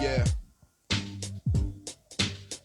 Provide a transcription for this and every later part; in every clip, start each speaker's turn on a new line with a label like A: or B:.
A: Yeah.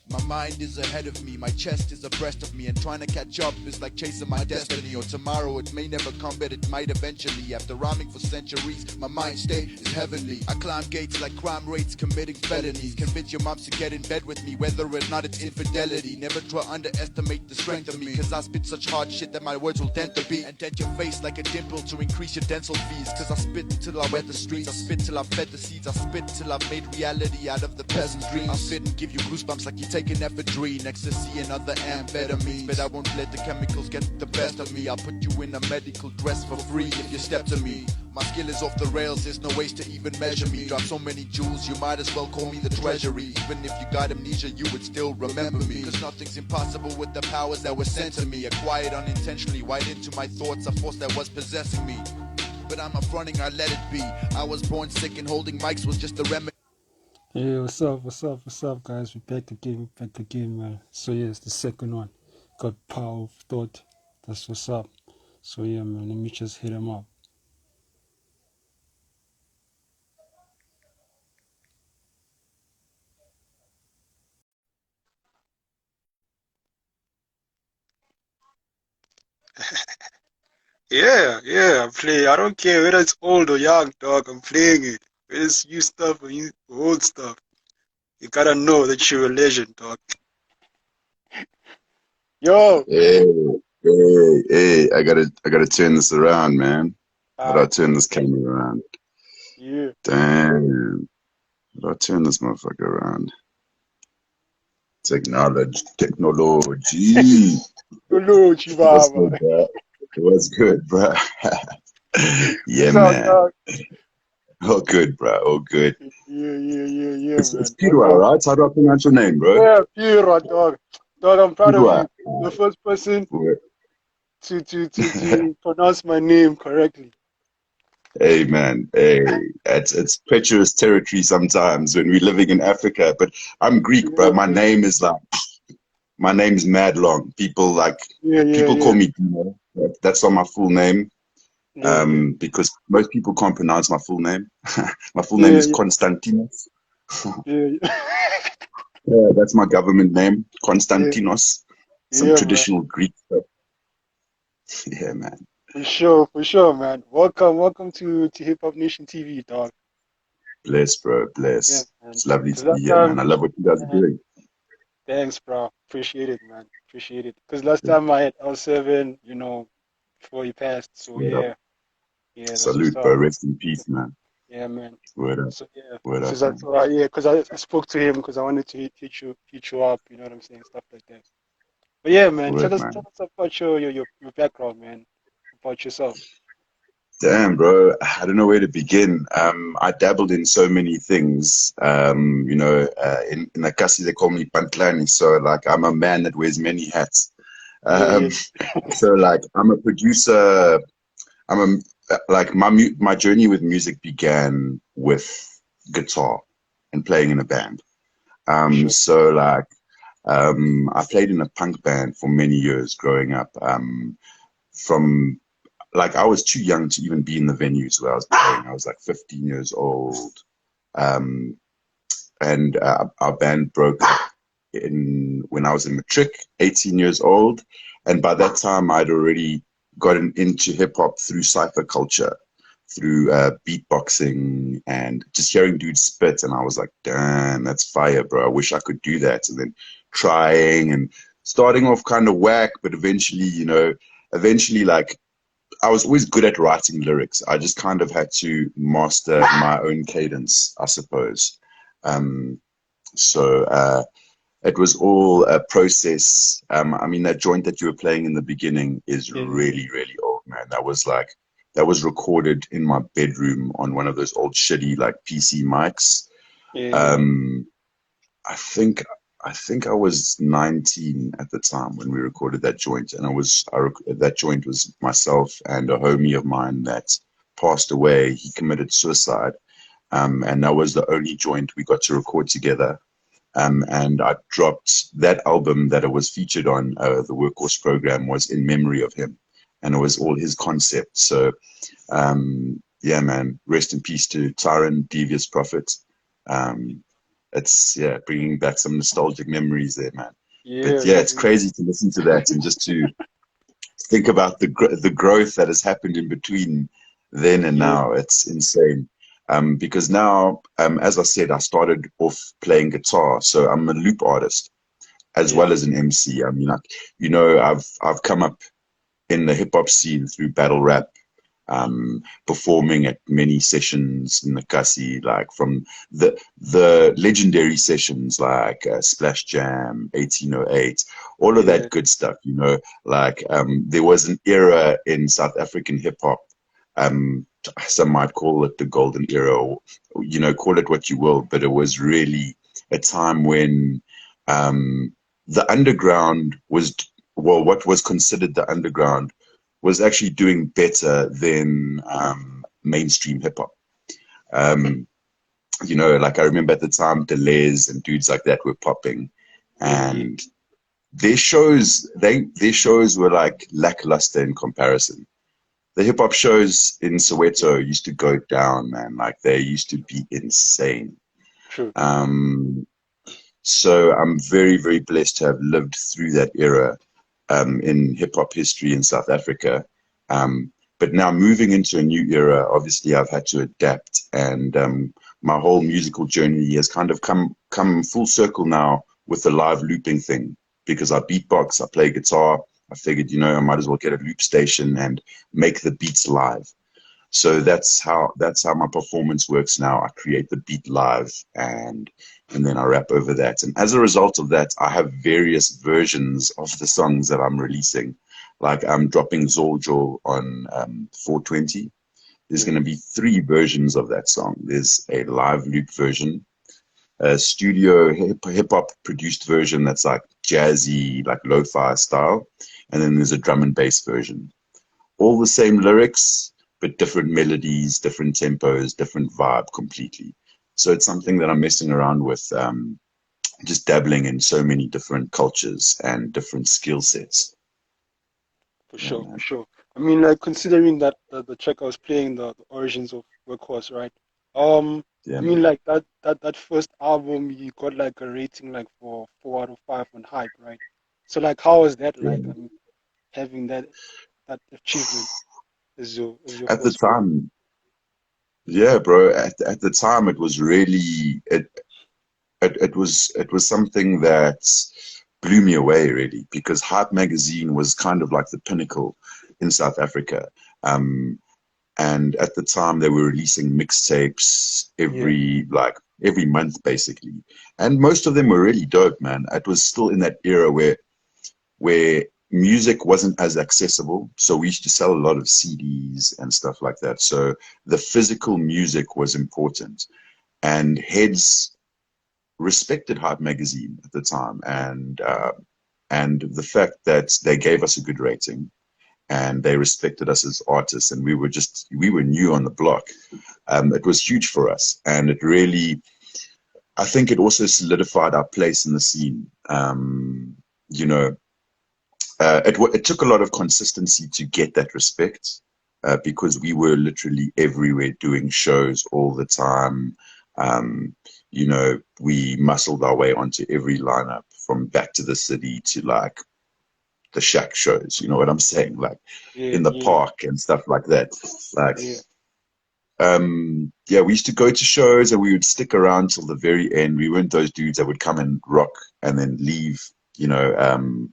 A: My mind is ahead of me, my chest is abreast of me, and trying to catch up is like chasing my destiny. Or tomorrow it may never come, but it might eventually. After rhyming for centuries, my mind state is heavenly. I climb gates like crime rates, committing felonies. Convince your moms to get in bed with me, whether or not it's infidelity. Never try underestimate the strength of me, cause I spit such hard shit that my words will dent the beat. And dent your face like a dimple to increase your dental fees. Cause I spit till I wet the streets, I spit till I fed the seeds, I spit till I've made reality out of the peasant's dream. I spit and give you goosebumps like you take an ephedrine, ecstasy and other amphetamines. But I won't let the chemicals get the best of me. I'll put you in a medical dress for free if you step to me. My skill is off the rails, there's no ways to even measure me. Drop so many jewels, you might as well call me the treasury. Even if you got amnesia, you would still remember me. Cause nothing's impossible with the powers that were sent to me. Acquired unintentionally, right into my thoughts, a force that was possessing me. But I'm not fronting, I let it be. I was born sick and holding mics was just a remedy.
B: Hey, what's up, guys? We're back again, man. So, yes, the second one. Got Power of Thought. That's what's up. So, yeah, man, let me just hit him up.
C: Yeah, I play. I don't care whether it's old or young, dog. I'm playing it. Whether it's new stuff or old stuff. You gotta know that you're a legend, dog. Yo!
D: Hey, hey, I gotta turn this around, man. How do I
C: Alright,
D: turn this camera around?
C: yeah.
D: Damn. How do I turn this motherfucker around? Technology.
C: Hello,
D: What's
C: Chibaba.
D: good, bro? What's good, bro? Yeah,
C: What's up,
D: man.
C: dog?
D: All good, bro. All good.
C: Yeah,
D: It's
C: man.
D: Pirwa,
C: Welcome.
D: right? How do I pronounce your name, bro?
C: Yeah, Pira, dog. Dog, I'm proud of
D: Pirwa.
C: you. The first person
D: Word.
C: to pronounce my name correctly.
D: Hey, man. Hey, it's treacherous territory sometimes when we're living in Africa. But I'm Greek, bro.
C: Yeah,
D: My name's mad long. People
C: yeah.
D: call me Dino. That's not my full name.
C: Yeah.
D: Because most people can't pronounce my full name. My full name
C: Yeah,
D: is
C: yeah,
D: Konstantinos.
C: yeah,
D: Yeah, that's my government name,
C: yeah,
D: Konstantinos. Some
C: yeah, man.
D: traditional Greek stuff. Yeah, man.
C: For sure, man. Welcome to Hip Hop Nation TV, dog.
D: Bless, bro.
C: Yeah,
D: Bless.
C: man.
D: It's lovely
C: Cause
D: to be
C: last
D: here, man.
C: time,
D: I love what you guys are
C: man,
D: doing.
C: thanks, bro. Appreciate it, man. Appreciate it. Cause last time I had L7, before he passed. So
D: Word up.
C: yeah, that's what's
D: Salute, bro.
C: up.
D: Rest in peace, man.
C: Yeah, man.
D: Word up.
C: So
D: Word up,
C: since I
D: man.
C: saw, yeah, cause I spoke to him because I wanted to hit you up. You know what I'm saying, stuff like that. But yeah, man.
D: Word,
C: Tell
D: man.
C: us about your background, man. About yourself.
D: Damn, bro. I don't know where to begin. I dabbled in so many things. In Akasi, they call me Pantlani. So, like, I'm a man that wears many hats.
C: Yeah,
D: Um, so, like, I'm a producer. My journey with music began with guitar and playing in a band.
C: for sure.
D: I played in a punk band for many years growing up. From like I was too young to even be in the venues where I was playing. I was like 15 years old, um, and our band broke up in when I was in matric, 18 years old, and by that time I'd already gotten into hip hop through cypher culture, through beatboxing and just hearing dudes spit, and I was like, damn, that's fire, bro. I wish I could do that. And then trying and starting off kind of whack, but eventually like I was always good at writing lyrics. I just kind of had to master my own cadence, I suppose. Um, so it was all a process. I mean, that joint that you were playing in the beginning is
C: Yeah,
D: really, really old, man. That was recorded in my bedroom on one of those old shitty like PC mics.
C: yeah.
D: Um, I think I think I was 19 at the time when we recorded that joint, and that joint was myself and a homie of mine that passed away. He committed suicide, and that was the only joint we got to record together. And I dropped that album that it was featured on. The Workhorse program was in memory of him, and it was all his concept. So, yeah, man, rest in peace to Tyron Devious Prophet. Um, it's yeah, bringing back some nostalgic memories there, man. But
B: Yeah,
D: yeah, it's
B: man.
D: crazy to listen to that and just to think about the growth that has happened in between then and
B: Yeah,
D: now. It's insane. Because now, as I said, I started off playing guitar, so I'm a loop artist as
B: yeah,
D: well as an MC. I mean, like, you know, I've come up in the hip hop scene through battle rap, performing at many sessions in the Kasi, like from the legendary sessions like Splash Jam, 1808, all of
B: yeah,
D: that good stuff. You know, like there was an era in South African hip hop. Um, some might call it the golden era, or you know, call it what you will, but it was really a time when the underground was, well, what was considered the underground was actually doing better than mainstream hip hop. Um, you know, like I remember at the time, Deleuze and dudes like that were popping,
B: yeah, yeah.
D: and their shows were like lackluster in comparison. The hip hop shows in Soweto used to go down, man. Like they used to be insane.
B: True.
D: Um, so I'm very, very blessed to have lived through that era in hip hop history in South Africa. But now moving into a new era, obviously I've had to adapt, and my whole musical journey has kind of come full circle now with the live looping thing. Because I beatbox, I play guitar. I figured, you know, I might as well get a loop station and make the beats live. So that's how my performance works now. I create the beat live, and then I rap over that. And as a result of that, I have various versions of the songs that I'm releasing. Like I'm dropping Zorjo on 420. There's
B: Yeah,
D: going to be 3 versions of that song. There's a live loop version, a studio hip hop produced version that's like jazzy, like lo-fi style, and then there's a drum and bass version. All the same lyrics, but different melodies, different tempos, different vibe completely. So it's something that I'm messing around with, just dabbling in so many different cultures and different skill sets.
B: for
D: Yeah,
B: sure, for
D: man.
B: sure. I mean, like considering that the track I was playing, the origins of Workhorse, right?
D: Yeah,
B: I mean,
D: man.
B: like that first album, you got like a rating like for 4 out of 5 on Hype, right? So like, how was that
D: Yeah,
B: like? I
D: man.
B: mean, having that achievement as your
D: At the
B: first work.
D: time, yeah, bro. At the time, it was really it was something that blew me away really, because Hype magazine was kind of like the pinnacle in South Africa. Um, and at the time they were releasing mixtapes
B: Yeah,
D: every month basically, and most of them were really dope, man. It was still in that era where music wasn't as accessible, so we used to sell a lot of CDs and stuff like that. So the physical music was important, and heads respected Hype magazine at the time, and the fact that they gave us a good rating and they respected us as artists, and we were new on the block. It was huge for us, and it really, I think it also solidified our place in the scene. You know, it took a lot of consistency to get that respect, because we were literally everywhere doing shows all the time. Um, you know, we muscled our way onto every lineup from Back to the City to like the Shack shows. You know what I'm saying? Like
B: yeah,
D: in the
B: yeah,
D: park and stuff like that. Like,
B: yeah,
D: yeah, we used to go to shows and we would stick around till the very end. We weren't those dudes that would come and rock and then leave. You know,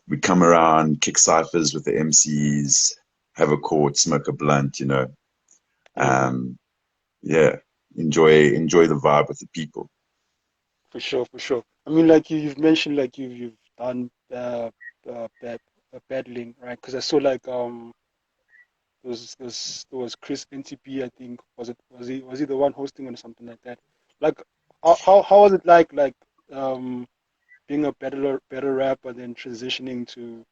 D: we'd come around, kick ciphers with the MCs, have a quart, smoke a blunt. You know,
B: yeah.
D: um, yeah, enjoy the vibe with the people.
B: For sure, for sure. I mean, like you've mentioned, like you've done battling, right? Because I saw like there was Chris NTP, I think. Was he the one hosting or something like that? Like how was it like um being a battle rapper then transitioning to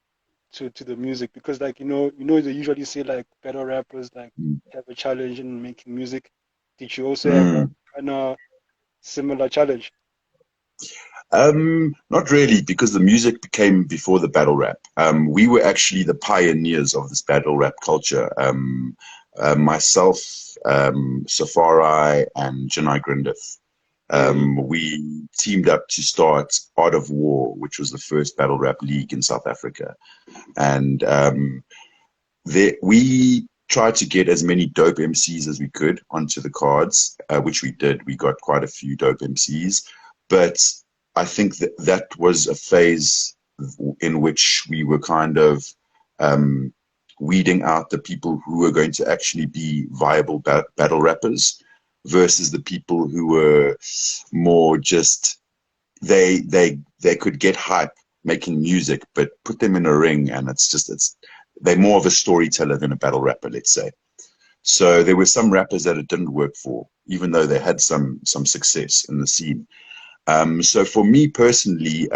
B: the music? Because like they usually say like battle rappers like
D: Mm.
B: have a challenge in making music. Did you also have a
D: Mm.
B: kind of similar challenge?
D: Not really, because the music became before the battle rap. We were actually the pioneers of this battle rap culture. Myself, Safari, and Janai Grindith. We teamed up to start Art of War, which was the first battle rap league in South Africa. And we tried to get as many dope MCs as we could onto the cards, which we did. We got quite a few dope MCs. But I think that was a phase in which we were kind of weeding out the people who were going to actually be viable battle rappers versus the people who were more just they could get hype making music, but put them in a ring and they're more of a storyteller than a battle rapper, let's say. So there were some rappers that it didn't work for, even though they had some success in the scene. So for me personally,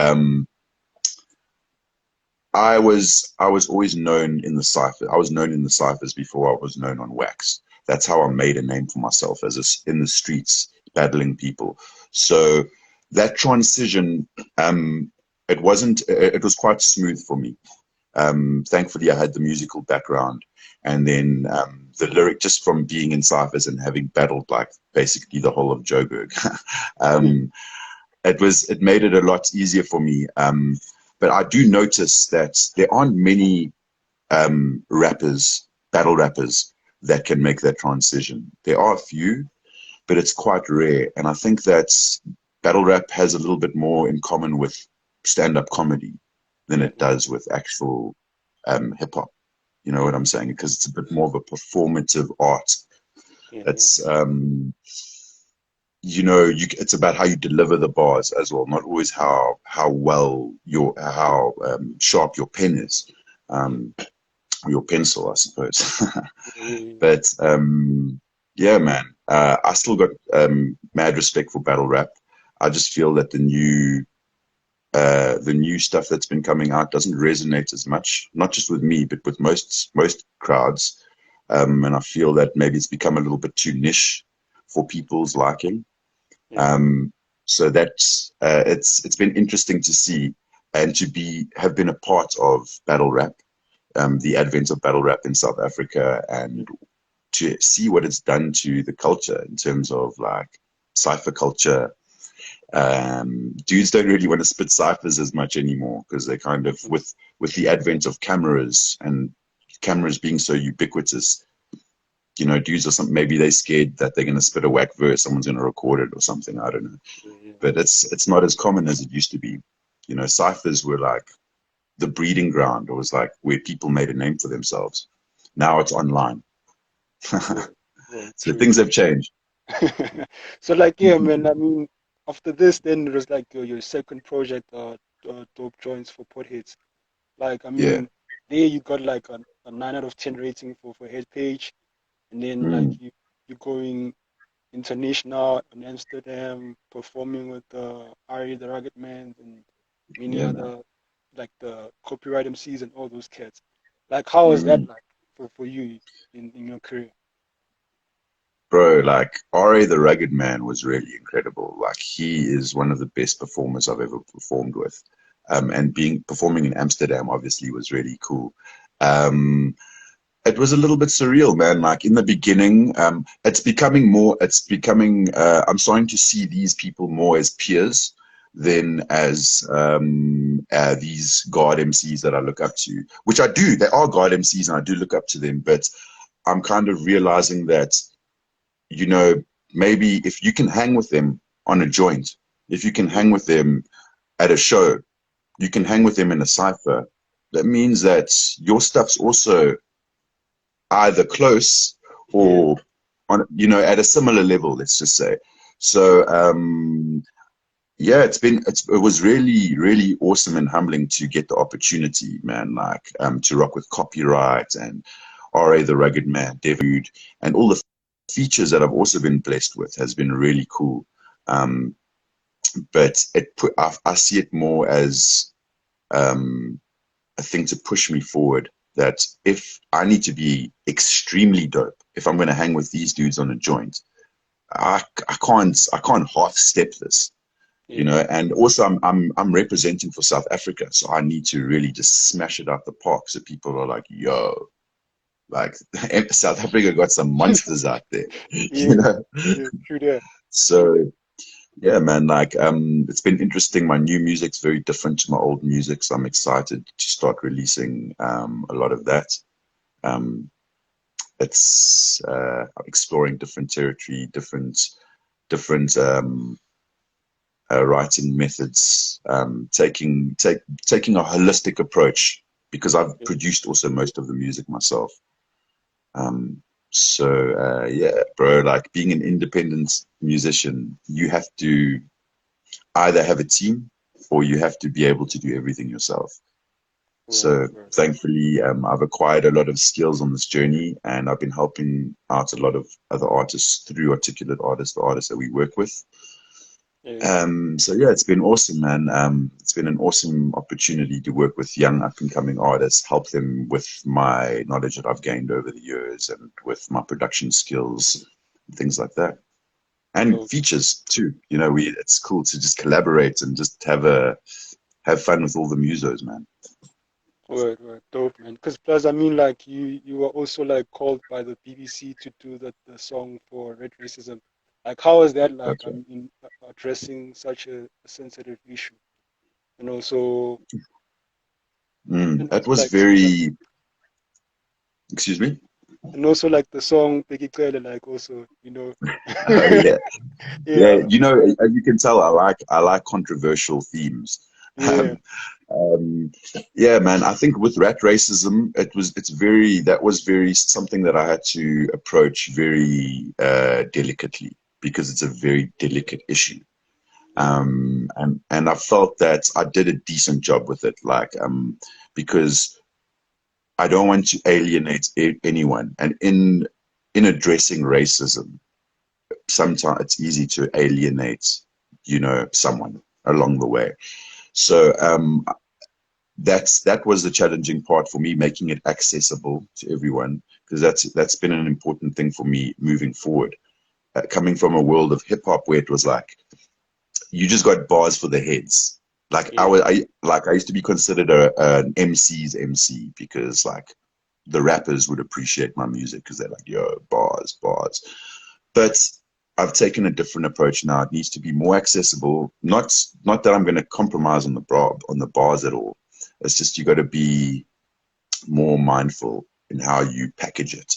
D: I was always known in the cypher. I was known in the cyphers before I was known on wax. That's how I made a name for myself in the streets, battling people. So that transition, it was quite smooth for me. Thankfully, I had the musical background, and then the lyric, just from being in cyphers and having battled like basically the whole of Joburg, it made it a lot easier for me. But I do notice that there aren't many battle rappers, that can make that transition. There are a few, but it's quite rare. And I think that battle rap has a little bit more in common with stand-up comedy than it does with actual hip-hop. You know what I'm saying? Because it's a bit more of a performative art. It's it's about how you deliver the bars as well, not always how sharp your pen is, your pencil, I suppose. But yeah, man, I still got mad respect for battle rap. I just feel that the new stuff that's been coming out doesn't resonate as much, not just with me, but with most crowds. And I feel that maybe it's become a little bit too niche for people's liking. So that's it's been interesting to see and to have been a part of battle rap, the advent of battle rap in South Africa, and to see what it's done to the culture in terms of like cypher culture. Dudes don't really want to spit ciphers as much anymore because they kind of, with the advent of cameras and cameras being so ubiquitous, you know, dudes or something, maybe they're scared that they're going to spit a whack verse, someone's going to record it or something, I don't know. But it's not as common as it used to be. You know, ciphers were like the breeding ground. It was like where people made a name for themselves. Now it's online. So things have changed.
B: So like, yeah, man, I mean, after this, then it was like your second project, Dope Joints for Potheads. Like, I mean, there you got like a 9 out of 10 rating for Head Page. And then like you're going international in Amsterdam, performing with Ari the Rugged Man and many other like the copyright MCs and all those cats. Like, how was that like for you in your career?
D: Bro, like Ari the Rugged Man was really incredible. Like, he is one of the best performers I've ever performed with. And performing in Amsterdam obviously was really cool. It was a little bit surreal, man. Like in the beginning, I'm starting to see these people more as peers than as these God MCs that I look up to, which I do. They are God MCs and I do look up to them, but I'm kind of realizing that, you know, maybe if you can hang with them on a joint, if you can hang with them at a show, you can hang with them in a cypher, that means that your stuff's also either close or on, you know, at a similar level, let's just say. So yeah, it was really, really awesome and humbling to get the opportunity, man, like to rock with Copyright and R.A. the Rugged Man, Devude, and all the features that I've also been blessed with has been really cool. But I see it more as a thing to push me forward, that if I need to be extremely dope, if I'm going to hang with these dudes on a joint, I can't half step this, you know. And also I'm representing for South Africa, so I need to really just smash it out the park, so people are like, yo, like South Africa got some monsters out there, you know.
B: True that.
D: So Yeah, man, like it's been interesting. My new music's very different to my old music, so I'm excited to start releasing a lot of that. Um, it's exploring different territory, different writing methods, taking a holistic approach because I've
B: Yeah.
D: produced also most of the music myself. Um, yeah, bro, like being an independent musician, you have to either have a team or you have to be able to do everything yourself.
B: Word,
D: So
B: word.
D: thankfully, I've acquired a lot of skills on this journey, and I've been helping out a lot of other artists through Articulate Artists, the artists that we work with.
B: Yeah.
D: So yeah, it's been awesome, man. It's been an awesome opportunity to work with young up and coming artists, help them with my knowledge that I've gained over the years and with my production skills, things like that. And
B: Dope.
D: features too. You know, it's cool to just collaborate and just have fun with all the musos, man.
B: Word, word. Dope, man. Because plus, I mean, like you were also like called by the BBC to do the song for Red Racism. Like, how is that like?
D: That's
B: I
D: right.
B: mean, addressing such a sensitive issue, and also, and
D: That
B: also
D: was
B: like, yeah,
D: very, excuse me?
B: and also like the song Peggy Cele, like also,
D: Oh yeah. Yeah,
B: yeah,
D: you know, as you can tell, I like controversial themes.
B: yeah,
D: Um, yeah, man, I think with rat racism, that was very something that I had to approach very delicately because it's a very delicate issue.
B: yeah,
D: And I felt that I did a decent job with it, like because I don't want to alienate anyone, and in addressing racism, sometimes it's easy to alienate, someone along the way. So that was the challenging part for me, making it accessible to everyone, because that's been an important thing for me moving forward. Coming from a world of hip hop where it was like you just got bars for the heads. Like
B: yeah,
D: I used to be considered an MC's MC because like the rappers would appreciate my music because they're like, yo, bars, bars. But I've taken a different approach now. It needs to be more accessible. Not that I'm going to compromise on the bars at all. It's just you got to be more mindful in how you package it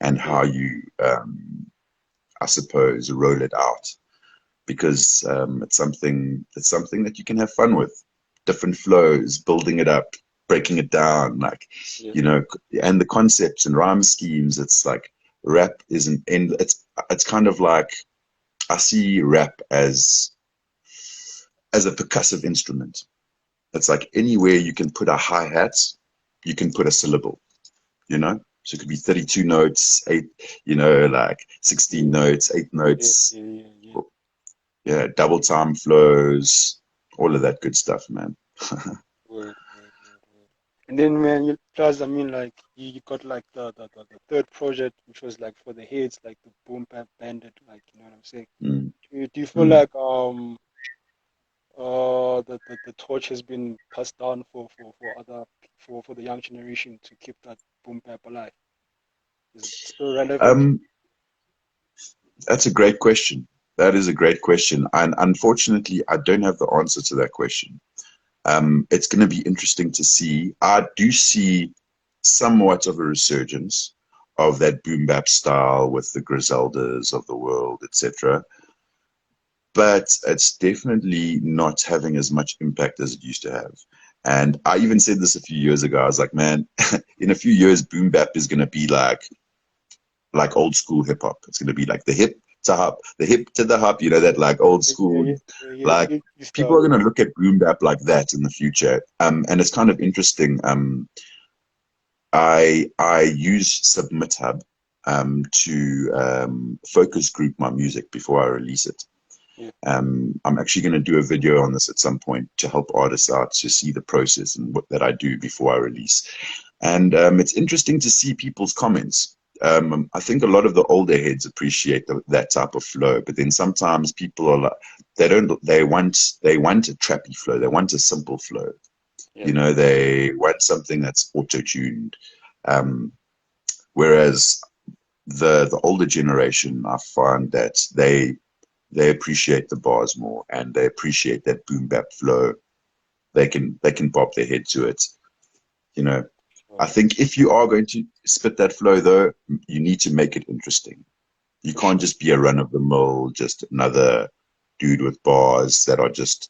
D: and
B: yeah,
D: how you, I suppose, roll it out because it's something that you can have fun with. Different flows, building it up, breaking it down, like
B: yeah,
D: and the concepts and rhyme schemes. It's like rap is an end. It's kind of like I see rap as a percussive instrument. It's like anywhere you can put a hi hat, you can put a syllable. You know, so it could be 32 notes, eight, like 16
B: yeah,
D: notes, eight
B: yeah,
D: notes,
B: yeah, yeah, yeah.
D: yeah, double time flows, all of that good stuff, man.
B: Word, word, word, word. And then, man, plus, I mean, like, you got like the third project, which was like for the hits, like the Boom Bap Bandit, like, you know what I'm saying?
D: Mm,
B: Do you feel
D: mm.
B: like the torch has been passed down for the young generation to keep that Boom Bap alive? Is it still relevant?
D: Um, that's a great question. That is a great question. And unfortunately, I don't have the answer to that question. It's going to be interesting to see. I do see somewhat of a resurgence of that boom bap style with the Griseldas of the world, etc. But it's definitely not having as much impact as it used to have. And I even said this a few years ago. I was like, man, in a few years, boom bap is going to be like old school hip hop. It's going to be like the hip to hop, the hip to the hop, that like old
B: Yeah, yeah,
D: school.
B: yeah, yeah, yeah,
D: Like
B: Iggy
D: people
B: style,
D: are going
B: yeah.
D: to look at boom bap like that in the future. And it's kind of interesting. I use Submit Hub to focus group my music before I release it.
B: Yeah,
D: I'm actually going to do a video on this at some point to help artists out to see the process and what that I do before I release. And it's interesting to see people's comments. I think a lot of the older heads appreciate that type of flow, but then sometimes people are like, they want a trappy flow, they want a simple flow.
B: yeah,
D: They want something that's auto-tuned. Um, Whereas the older generation, I find that they appreciate the bars more, and they appreciate that boom bap flow. They can pop their head to it. You know, I think if you are going to spit that flow, though, you need to make it interesting. You can't just be a run of the mill, just another dude with bars that are just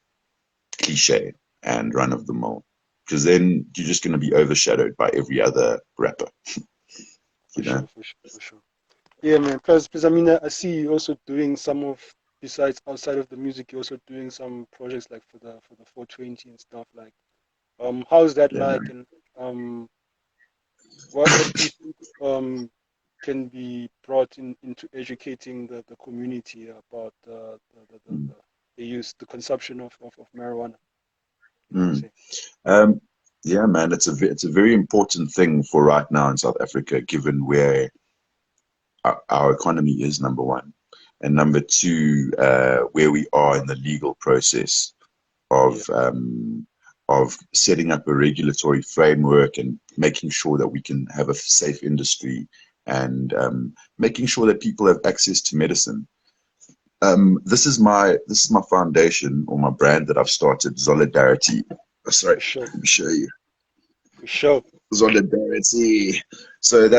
D: cliche and run of the mill, because then you're just going to be overshadowed by every other rapper.
B: For
D: You know?
B: sure, for sure, for sure. Yeah, man. Plus, I mean, I see you also doing some of, besides outside of the music, you're also doing some projects like for the 420 and stuff. Like, how's that
D: Yeah,
B: like?
D: man.
B: And what do you think can be brought into educating the community about
D: Mm.
B: the use, the consumption of marijuana? You would
D: Mm.
B: say.
D: Um, yeah, man. It's a very important thing for right now in South Africa, given where our economy is, number one, and number two, where we are in the legal process
B: Yeah,
D: of setting up a regulatory framework and making sure that we can have a safe industry, and making sure that people have access to medicine. This is my foundation, or my brand that I've started, Solidarity. Oh, sorry,
B: for sure,
D: let me show you.
B: for sure.
D: Solidarity. So it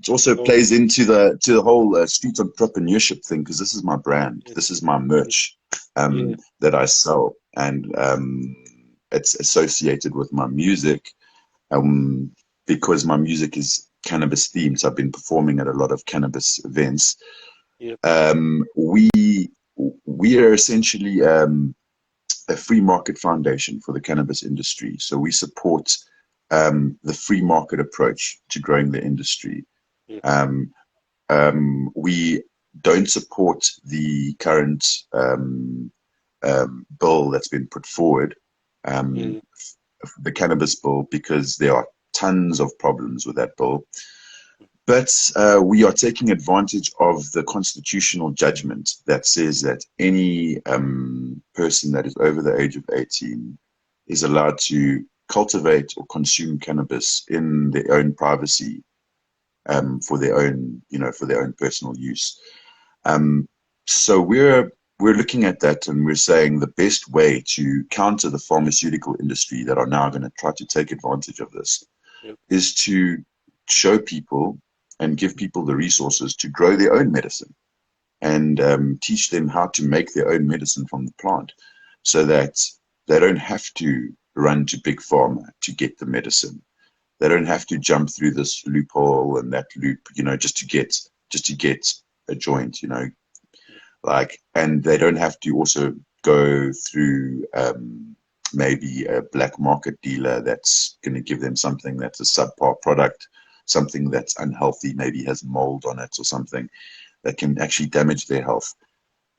D: also
B: So,
D: plays into the whole street entrepreneurship thing, because this is my brand,
B: yeah,
D: this is my
B: yeah,
D: merch
B: yeah,
D: that I sell, and it's associated with my music, um, because my music is cannabis themed. So I've been performing at a lot of cannabis events.
B: yeah,
D: Um, we we are essentially a free market foundation for the cannabis industry. So we support the free market approach to growing the industry.
B: yeah,
D: Um, we don't support the current bill that's been put forward, um,
B: yeah,
D: the cannabis bill, because there are tons of problems with that bill. But we are taking advantage of the constitutional judgment that says that any person that is over the age of 18 is allowed to cultivate or consume cannabis in their own privacy, for their own, for their own personal use. Um, so we're looking at that, and we're saying the best way to counter the pharmaceutical industry that are now going to try to take advantage of this
B: yeah,
D: is to show people and give people the resources to grow their own medicine, and teach them how to make their own medicine from the plant, so that they don't have to run to big pharma to get the medicine. They don't have to jump through this loophole and that loop, just to get a joint, like, and they don't have to also go through maybe a black market dealer that's going to give them something that's a subpar product, something that's unhealthy, maybe has mold on it or something that can actually damage their health.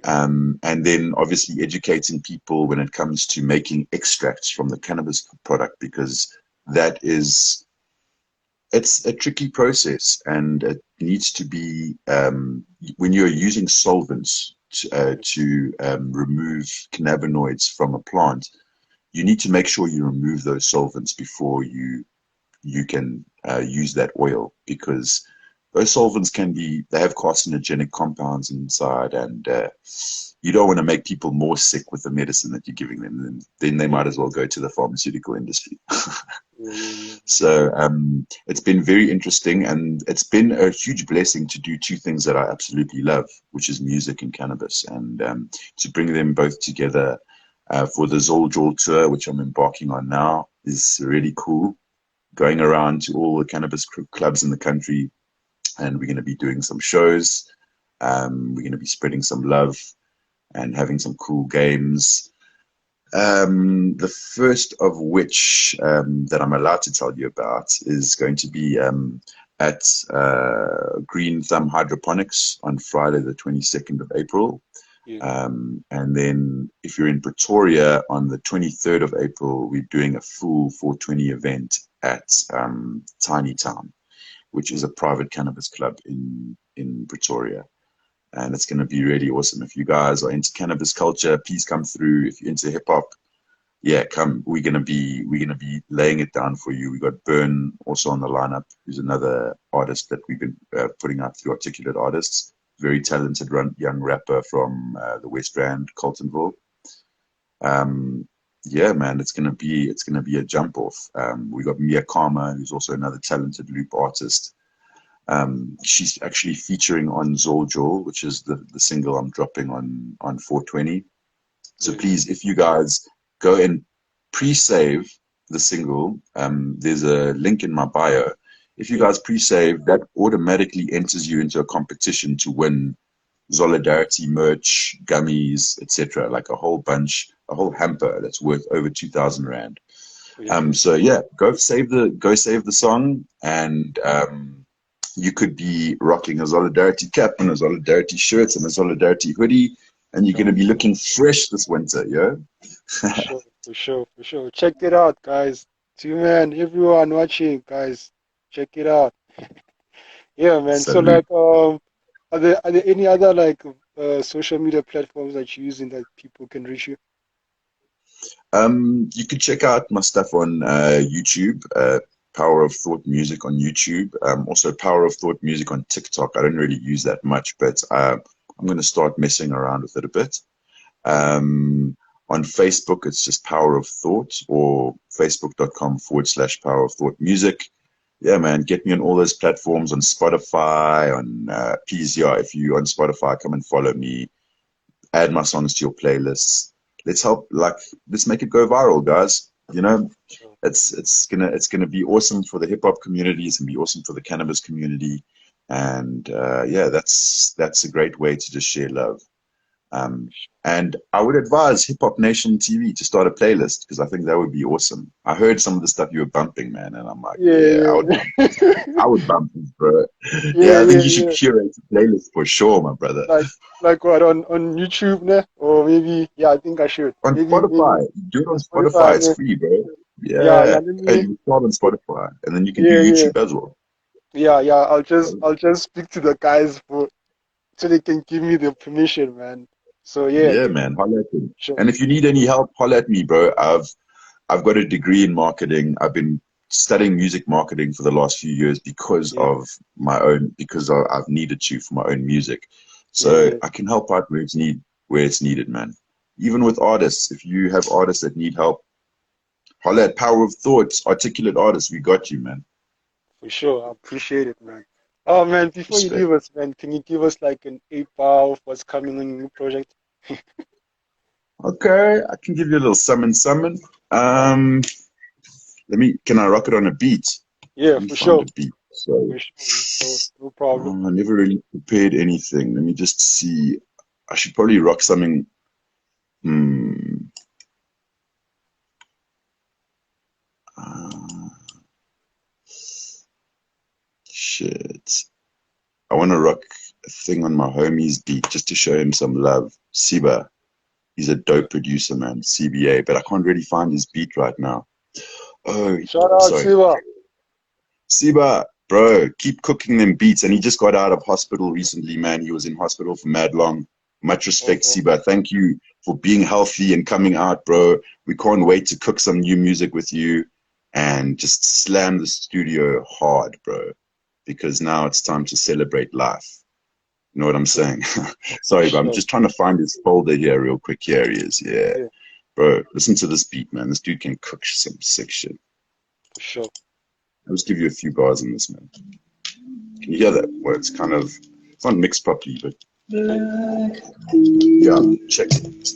D: And then obviously educating people when it comes to making extracts from the cannabis product, because that is it's a tricky process, and it needs to be, when you're using solvents to remove cannabinoids from a plant, you need to make sure you remove those solvents before you can use that oil, because those solvents they have carcinogenic compounds inside, and you don't want to make people more sick with the medicine that you're giving them. Then they might
B: yeah,
D: as well go to the pharmaceutical industry.
B: yeah, yeah,
D: So it's been very interesting, and it's been a huge blessing to do two things that I absolutely love, which is music and cannabis, and to bring them both together for the Zoljol tour, which I'm embarking on now, is really cool. Going around to all the cannabis clubs in the country, and we're going to be doing some shows. We're going to be spreading some love and having some cool games. The first of which, that I'm allowed to tell you about, is going to be at Green Thumb Hydroponics on Friday, the 22nd of April.
B: yeah,
D: And then if you're in Pretoria on the 23rd of April, we're doing a full 420 event at Tiny Town, which is a private cannabis club in Pretoria. And it's going to be really awesome. If you guys are into cannabis culture, please come through. If you're into hip hop, yeah, come. We're gonna be laying it down for you. We got Burn also on the lineup, who's another artist that we've been putting out through Articulate Artists. very talented young rapper from the West Rand, Carltonville. Yeah, man, it's gonna be a jump off. We got Mia Karma, who's also another talented loop artist. She's actually featuring on Zoljol, which is the single I'm dropping on 420. So please, if you guys go and pre-save the single, there's a link in my bio. If you guys pre-save, that automatically enters you into a competition to win Solidarity merch, gummies, etc. Like a whole hamper that's worth over 2,000 Rand. So yeah, go save the song, and you could be rocking a Solidarity cap and a Solidarity shirt and a Solidarity hoodie, and you're gonna be looking fresh this winter, yeah.
B: For sure. Check it out, guys. Man, everyone watching, guys, check it out. Yeah, man.
D: Salute.
B: So like, are there any other like social media platforms that you using that people can reach you?
D: You can check out my stuff on YouTube, Power of Thought Music on YouTube. Also Power of Thought Music on TikTok. I don't really use that much, but I'm going to start messing around with it a bit. On Facebook, it's just Power of Thought, or facebook.com/Power of Thought Music. Yeah, man, get me on all those platforms, on Spotify, on please, yeah, if you're on Spotify, come and follow me. Add my songs to your playlists. Let's make it go viral, guys. You know, it's gonna be awesome for the hip hop community. It's gonna be awesome for the cannabis community, and yeah, that's a great way to just share love. And I would advise Hip Hop Nation TV to start a playlist, because I think that would be awesome. I heard some of the stuff you were bumping, man, and I'm like, I would bump this, bro. I think you should curate a playlist for sure, my brother.
B: Like what, on YouTube, né? Or maybe, I think I should.
D: On Spotify. Do it on Spotify. It's free, bro. And you start on Spotify, and then you can do YouTube as well.
B: I'll just speak to the guys so they can give me the permission, man. So yeah,
D: man, holla at me.
B: Sure.
D: And if you need any help, holla at me, bro. I've got a degree in marketing. I've been studying music marketing for the last few years because I've needed to for my own music. So I can help out where it's needed, man. Even with artists, if you have artists that need help, holla at Power of Thoughts, Articulate Artists. We got you, man.
B: For sure, I appreciate it, man. Oh man, before you leave us, man, can you give us like an 8-bar of what's coming on your new project?
D: Okay, I can give you a little summon. Can I rock it on a beat?
B: Yeah, for sure.
D: Beat, so.
B: For sure. No problem.
D: I never really prepared anything. Let me just see. I should probably rock something. Shit. I want to rock a thing on my homie's beat just to show him some love. Siba. He's a dope producer, man. CBA. But I can't really find his beat right now. Oh,
B: shout out, Siba.
D: Siba, bro, keep cooking them beats. And he just got out of hospital recently, man. He was in hospital for mad long. Much respect, Siba. Thank you for being healthy and coming out, bro. We can't wait to cook some new music with you and just slam the studio hard, bro. Because now it's time to celebrate life. You know what I'm saying? Sorry, but I'm just trying to find his folder here real quick. Here he is. Yeah. Bro, listen to this beat, man. This dude can cook some sick shit.
B: For sure.
D: I'll just give you a few bars in this, man. Can you hear that? Well, it's not mixed properly, but yeah, check it.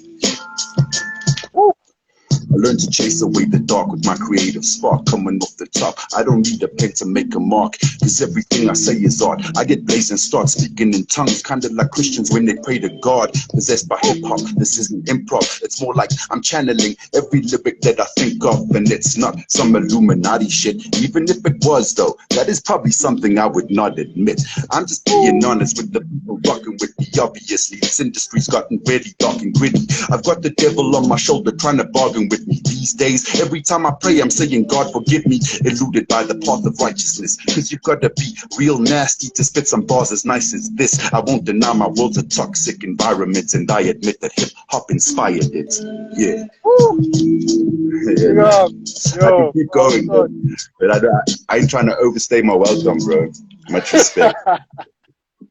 D: I learned to chase away the dark with my creative spark coming off the top. I don't need a pen to make a mark, cause everything I say is art. I get blazed and start speaking in tongues, kinda like Christians when they pray to God. Possessed by hip-hop, this isn't improv. It's more like I'm channeling every lyric that I think of, and it's not some Illuminati shit. Even if it was, though, that is probably something I would not admit. I'm just being honest with the people rocking with me. Obviously, this industry's gotten really dark and gritty. I've got the devil on my shoulder trying to bargain with me these days. Every time I pray, I'm saying, God, forgive me. Eluded by the path of righteousness. Cause you gotta be real nasty to spit some bars as nice as this. I won't deny my world's a toxic environment, and I admit that hip hop inspired it. Yeah. I can keep going, but I ain't trying to overstay my welcome, bro. Much respect.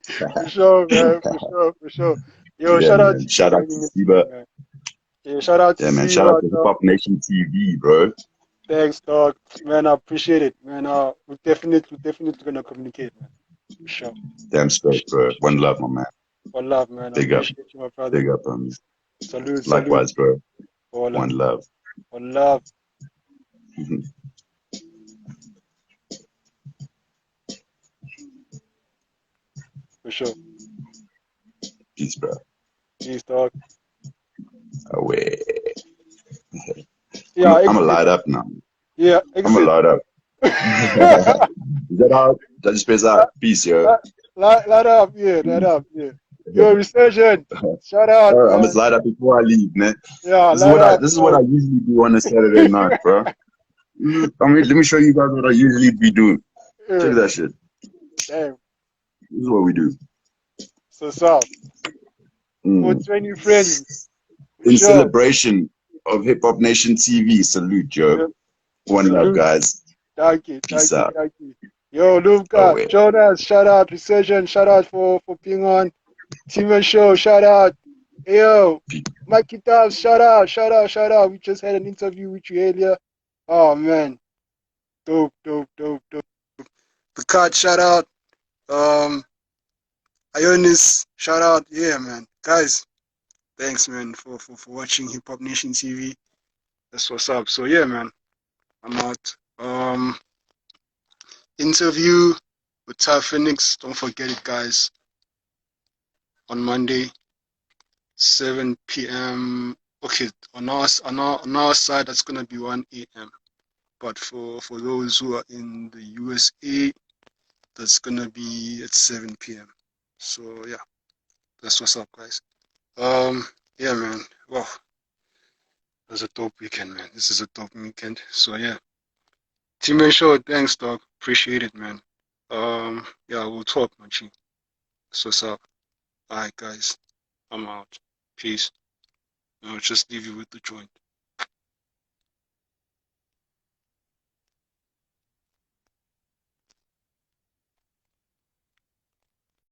B: For sure, man. For sure, for sure. Yo,
D: Yeah,
B: shout out to
D: man.
B: you for
D: Shout out to
B: bringing it to me,
D: Siba.
B: man. Yeah, shout out to
D: Yeah, man. Shout out
B: Siwa,
D: to Hip
B: dog.
D: Hop Nation TV, bro.
B: Thanks, dog. Man, I appreciate it, man. We're definitely gonna communicate, man. For sure.
D: Damn
B: For
D: straight,
B: sure, for
D: bro.
B: sure.
D: One love, my man.
B: One love, man. I
D: Big up.
B: appreciate you, my brother.
D: Big up.
B: Salute, salute.
D: Likewise, bro.
B: Hola.
D: One love.
B: One love. For sure.
D: Peace, bro.
B: Peace, dog.
D: Away.
B: Yeah,
D: I'm a
B: exit.
D: light up now.
B: Yeah,
D: I'm a
B: exit.
D: light up. Is that out? That just space out. Peace, yo.
B: Light up, yeah, light up, yeah. Yo, Resurgent. Shout out,
D: I'm a
B: man.
D: light up before I leave, man.
B: Yeah,
D: This is
B: light
D: what I
B: up,
D: this is what
B: dog.
D: I usually do on a Saturday night, bro. I mean, let me show you guys what I usually be doing. Check
B: Yeah,
D: that shit.
B: damn.
D: This is what we do.
B: So,
D: Mm.
B: 420 friends. For
D: In
B: sure.
D: celebration of Hip Hop Nation TV, salute, Joe.
B: Yeah,
D: One love,
B: salute.
D: guys.
B: Thank you,
D: Peace
B: thank you,
D: out.
B: thank you. Yo, Luca,
D: Away.
B: Jonas, shout out. Resurgent, shout out for being on. Team and Show, shout out. Yo, Mikey Dubs, shout out, shout out, shout out. We just had an interview with you earlier. Oh, man. Dope, dope, dope, dope.
C: The card shout out. Ionis shout out. Yeah, man. Guys, thanks, man, for watching Hip Hop Nation TV. That's what's up. So yeah, man, I'm out. Interview with Ty Phoenix. Don't forget it, guys. On Monday, 7 p.m. Okay, on our side, that's gonna be 1 a.m. But for those who are in the USA, that's gonna be at 7 p.m. So yeah, that's what's up, guys. Yeah, man. Wow, it was a dope weekend, man. This is a dope weekend. So yeah, Team Show, thanks, dog. Appreciate it, man. Yeah, we'll talk, man. That's what's up. All right, guys, I'm out. Peace. I'll just leave you with the joint.